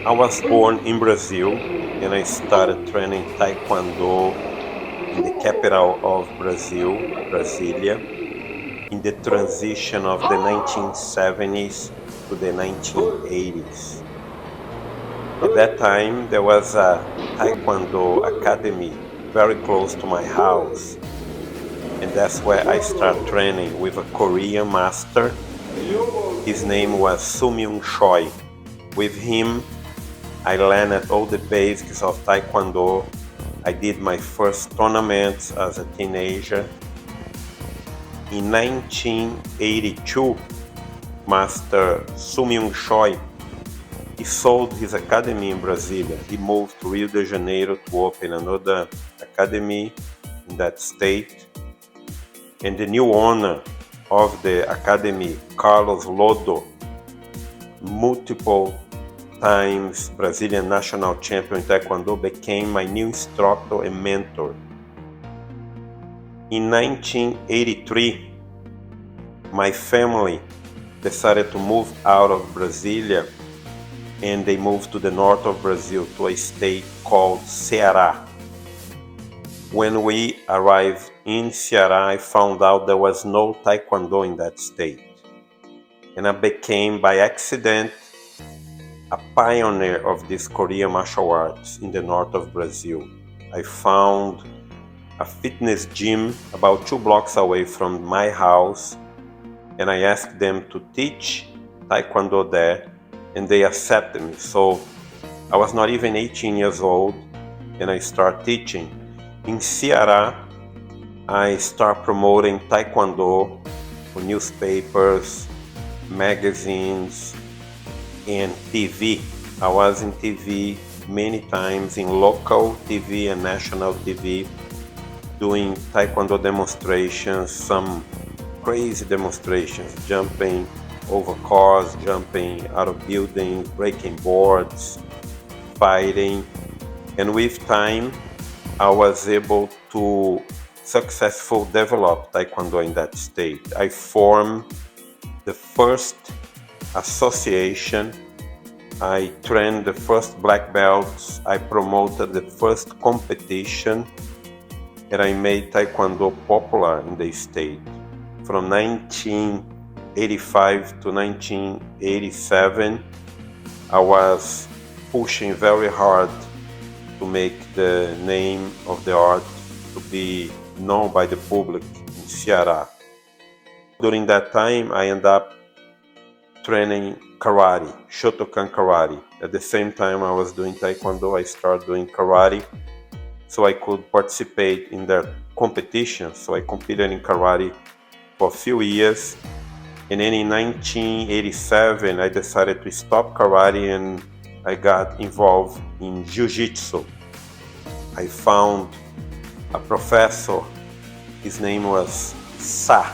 I was born in Brazil and I started training Taekwondo in the capital of Brazil, Brasilia, in the transition of the 1970s to the 1980s. At that time, there was a Taekwondo academy very close to my house, and that's where I started training with a Korean master. His name was Soo-Myung Choi. With him, I learned all the basics of Taekwondo. I did my first tournaments as a teenager. In 1982, Master Soo-Myung Choi, he sold his academy in Brazilia. He moved to Rio de Janeiro to open another academy in that state. And the new owner of the academy, Carlos Lodo, multiple times Brazilian national champion in Taekwondo, became my new instructor and mentor. In 1983, my family decided to move out of Brasilia and they moved to the north of Brazil to a state called Ceará. When we arrived in Ceará, I found out there was no Taekwondo in that state. And I became, by accident, a pioneer of this Korean martial arts in the north of Brazil. I found a fitness gym about 2 blocks away from my house, and I asked them to teach Taekwondo there, and they accepted me. So I was not even 18 years old, and I started teaching. In Ceará, I started promoting Taekwondo for newspapers, magazines, and TV. I was in TV many times, in local TV and national TV, doing Taekwondo demonstrations, some crazy demonstrations, jumping over cars, jumping out of buildings, breaking boards, fighting. And with time, I was able to successfully develop Taekwondo in that state. I formed the first association, I trained the first black belts, I promoted the first competition, and I made Taekwondo popular in the state. From 1985 to 1987, I was pushing very hard to make the name of the art to be known by the public in Ceará. During that time, I ended up training karate, Shotokan karate. At the same time I was doing Taekwondo, I started doing karate so I could participate in their competitions. So I competed in karate for a few years, and then in 1987 I decided to stop karate and I got involved in jiu-jitsu. I found a professor, his name was Sa,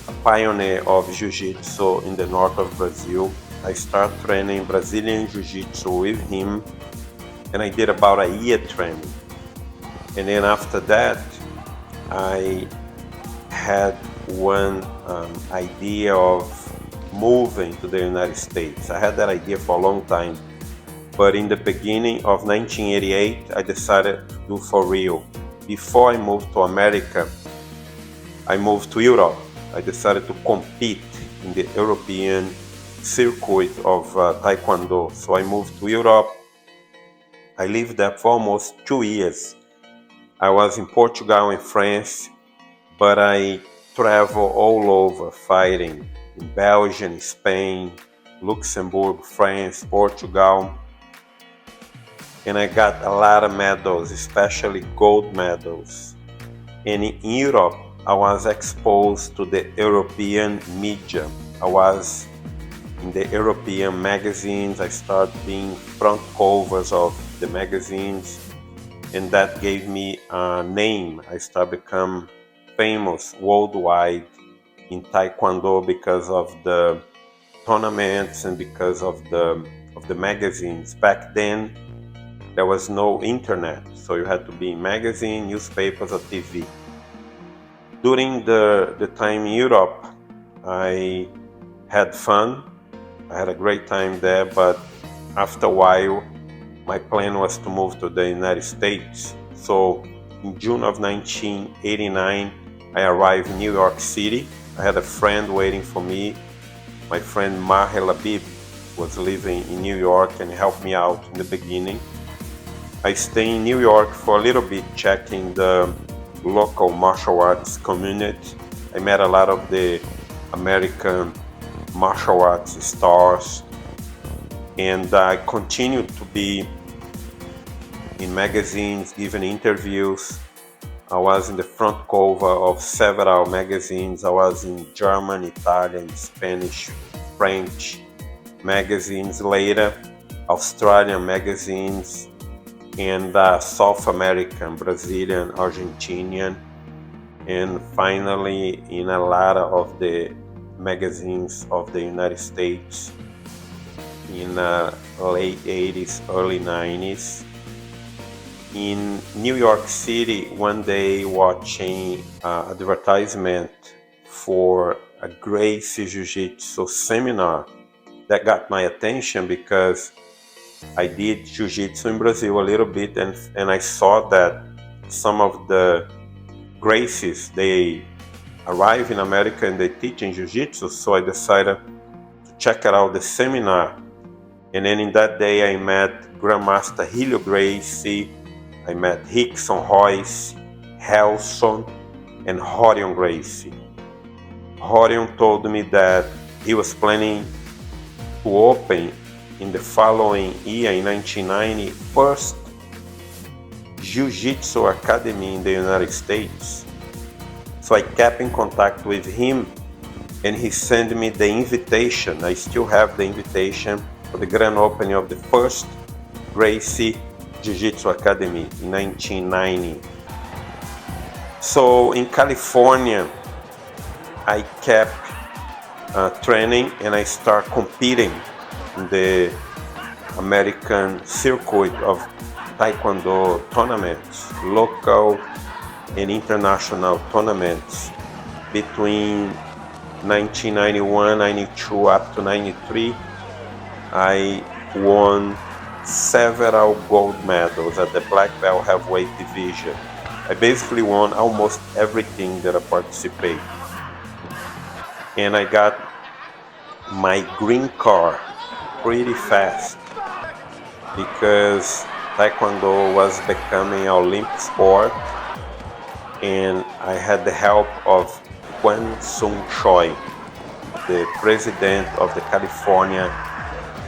a pioneer of jiu-jitsu in the north of Brazil. I started training Brazilian jiu-jitsu with him, and I did about a year training. And then after that, I had one idea of moving to the United States. I had that idea for a long time, but in the beginning of 1988, I decided to do for real. Before I moved to America, I moved to Europe. I decided to compete in the European circuit of Taekwondo. So I moved to Europe. I lived there for almost 2 years. I was in Portugal and France, but I traveled all over fighting in Belgium, Spain, Luxembourg, France, Portugal. And I got a lot of medals, especially gold medals. And in Europe, I was exposed to the European media. I was in the European magazines. I started being front covers of the magazines, and that gave me a name. I started become famous worldwide in Taekwondo because of the tournaments and because of the magazines. Back then, there was no internet, so you had to be in magazine, newspapers, or TV. During the time in Europe, I had fun. I had a great time there, but after a while, my plan was to move to the United States. So in June of 1989, I arrived in New York City. I had a friend waiting for me. My friend Maher Labib was living in New York and helped me out in the beginning. I stayed in New York for a little bit, checking the local martial arts community. I met a lot of the American martial arts stars, and I continued to be in magazines, giving interviews. I was in the front cover of several magazines. I was in German, Italian, Spanish, French magazines, later Australian magazines, and South American, Brazilian, Argentinian, and finally in a lot of the magazines of the United States in late 80s, early 90s. In New York City, one day watching advertisement for a Gracie Jiu-Jitsu seminar that got my attention, because I did Jiu-Jitsu in Brazil a little bit, and I saw that some of the Gracies, they arrive in America and they teach in Jiu-Jitsu, so I decided to check out the seminar. And then in that day I met Grandmaster Helio Gracie, I met Rickson Royce, Helson, and Rorion Gracie. Rorion told me that he was planning to open in the following year, in 1990, first Jiu-Jitsu Academy in the United States. So I kept in contact with him, and he sent me the invitation. I still have the invitation for the grand opening of the first Gracie Jiu-Jitsu Academy in 1990. So in California, I kept training, and I started competing in the American circuit of Taekwondo tournaments, local and international tournaments. Between 1991, 92 up to 93, I won several gold medals at the black belt heavyweight division. I basically won almost everything that I participated. And I got my green card pretty fast, because Taekwondo was becoming an Olympic sport, and I had the help of Kwan Sung Choi, the president of the California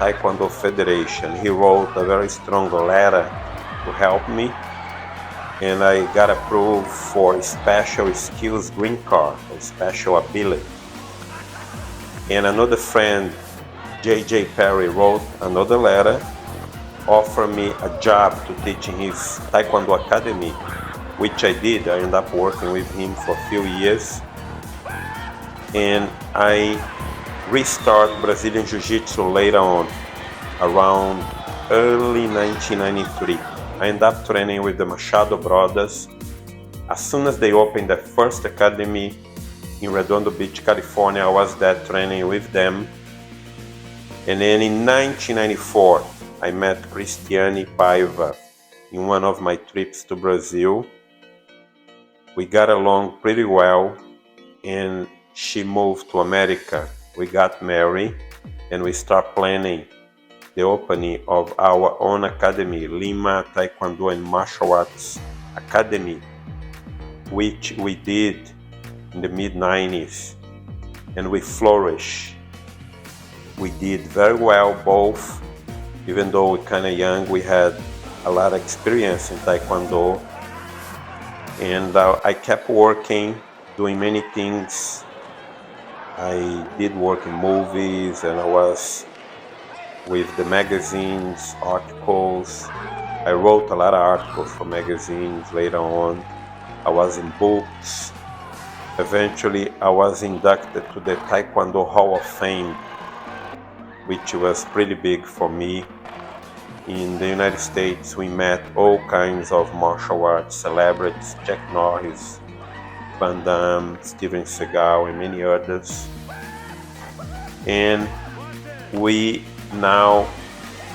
Taekwondo Federation. He wrote a very strong letter to help me, and I got approved for a special skills green card, a special ability. And another friend, J.J. Perry, wrote another letter, offered me a job to teach in his Taekwondo Academy, which I did. I ended up working with him for a few years. And I restarted Brazilian Jiu-Jitsu later on, around early 1993. I ended up training with the Machado brothers. As soon as they opened the first academy in Redondo Beach, California, I was there training with them. And then in 1994, I met Cristiane Paiva in one of my trips to Brazil. We got along pretty well, and she moved to America. We got married, and we started planning the opening of our own academy, LIMA Taekwondo and Martial Arts Academy, which we did in the mid-90s, and we flourished. We did very well both. Even though we're kind of young, we had a lot of experience in Taekwondo, and I kept working, doing many things. I did work in movies, and I was with the magazines, articles. I wrote a lot of articles for magazines later on. I was in books. Eventually, I was inducted to the Taekwondo Hall of Fame, which was pretty big for me. In the United States, we met all kinds of martial arts celebrities, Chuck Norris, Van Damme, Steven Seagal, and many others. And we now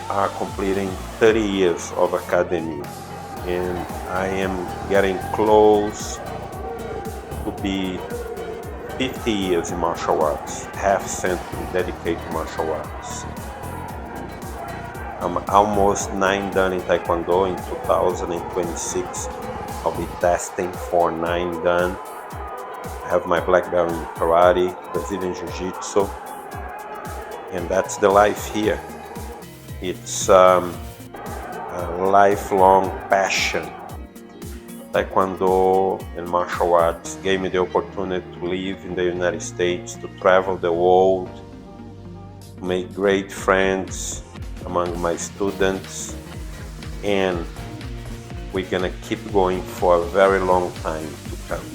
are completing 30 years of academy, and I am getting close to be 50 years in martial arts, half century dedicated to martial arts. I'm almost 9 done in Taekwondo. In 2026, I'll be testing for 9 done. I have my black belt in karate, Brazilian Jiu-Jitsu, and that's the life here. It's a lifelong passion. Taekwondo and martial arts gave me the opportunity to live in the United States, to travel the world, to make great friends among my students, and we're gonna keep going for a very long time to come.